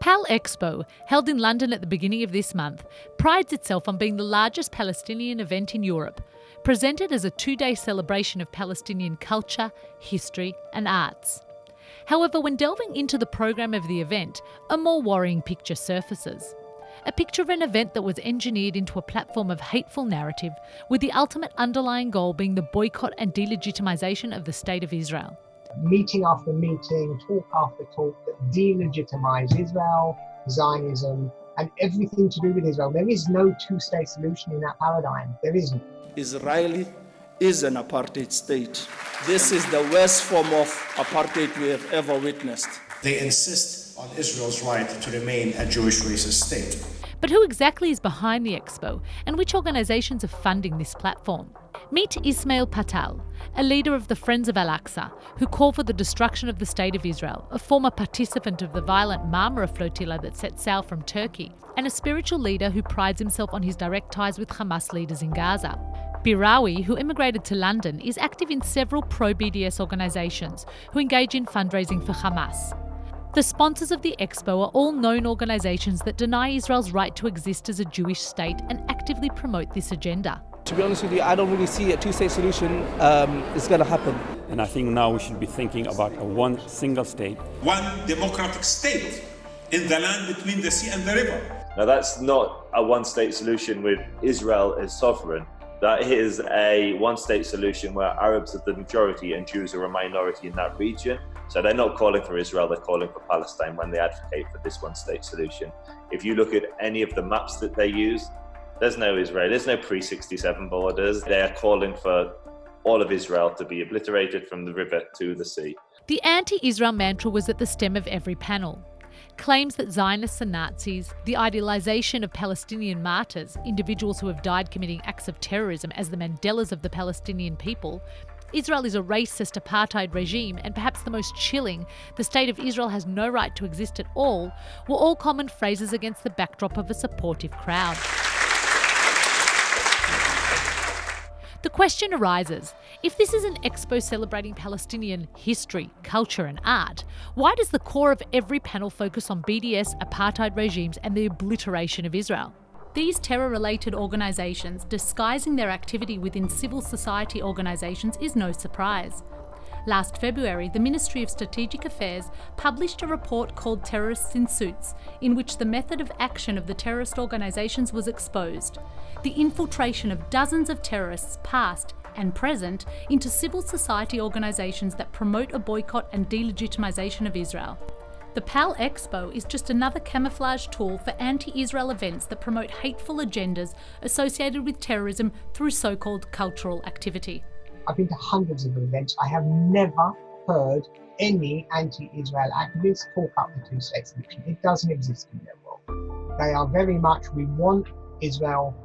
Pal Expo, held in London at the beginning of this month, prides itself on being the largest Palestinian event in Europe, presented as a 2-day celebration of Palestinian culture, history and arts. However, when delving into the program of the event, a more worrying picture surfaces. A picture of an event that was engineered into a platform of hateful narrative, with the ultimate underlying goal being the boycott and delegitimization of the State of Israel. Meeting after meeting, talk after talk that delegitimize Israel, Zionism, and everything to do with Israel. There is no two-state solution in that paradigm. There isn't. Israel is an apartheid state. This is the worst form of apartheid we have ever witnessed. They insist on Israel's right to remain a Jewish racist state. But who exactly is behind the Expo, and which organisations are funding this platform? Meet Ismail Patal, a leader of the Friends of Al-Aqsa, who call for the destruction of the State of Israel, a former participant of the violent Marmara flotilla that set sail from Turkey, and a spiritual leader who prides himself on his direct ties with Hamas leaders in Gaza. Birawi, who immigrated to London, is active in several pro-BDS organisations who engage in fundraising for Hamas. The sponsors of the Expo are all known organisations that deny Israel's right to exist as a Jewish state and actively promote this agenda. To be honest with you, I don't really see a two-state solution is going to happen. And I think now we should be thinking about a one single state. One democratic state in the land between the sea and the river. Now that's not a one-state solution with Israel as sovereign. That is a one-state solution where Arabs are the majority and Jews are a minority in that region. So they're not calling for Israel, they're calling for Palestine when they advocate for this one-state solution. If you look at any of the maps that they use, there's no Israel, there's no pre-67 borders. They're calling for all of Israel to be obliterated from the river to the sea. The anti-Israel mantra was at the stem of every panel. Claims that Zionists are Nazis, the idealisation of Palestinian martyrs, individuals who have died committing acts of terrorism as the Mandelas of the Palestinian people, Israel is a racist apartheid regime, and perhaps the most chilling, the State of Israel has no right to exist at all, were all common phrases against the backdrop of a supportive crowd. The question arises, if this is an expo celebrating Palestinian history, culture and art, why does the core of every panel focus on BDS, apartheid regimes and the obliteration of Israel? These terror-related organisations disguising their activity within civil society organisations is no surprise. Last February, the Ministry of Strategic Affairs published a report called Terrorists in Suits, in which the method of action of the terrorist organisations was exposed. The infiltration of dozens of terrorists, past and present, into civil society organisations that promote a boycott and delegitimization of Israel. The PAL Expo is just another camouflage tool for anti-Israel events that promote hateful agendas associated with terrorism through so-called cultural activity. I've been to hundreds of events. I have never heard any anti-Israel activists talk up the two-state solution. It doesn't exist in their world. They are very much, we want Israel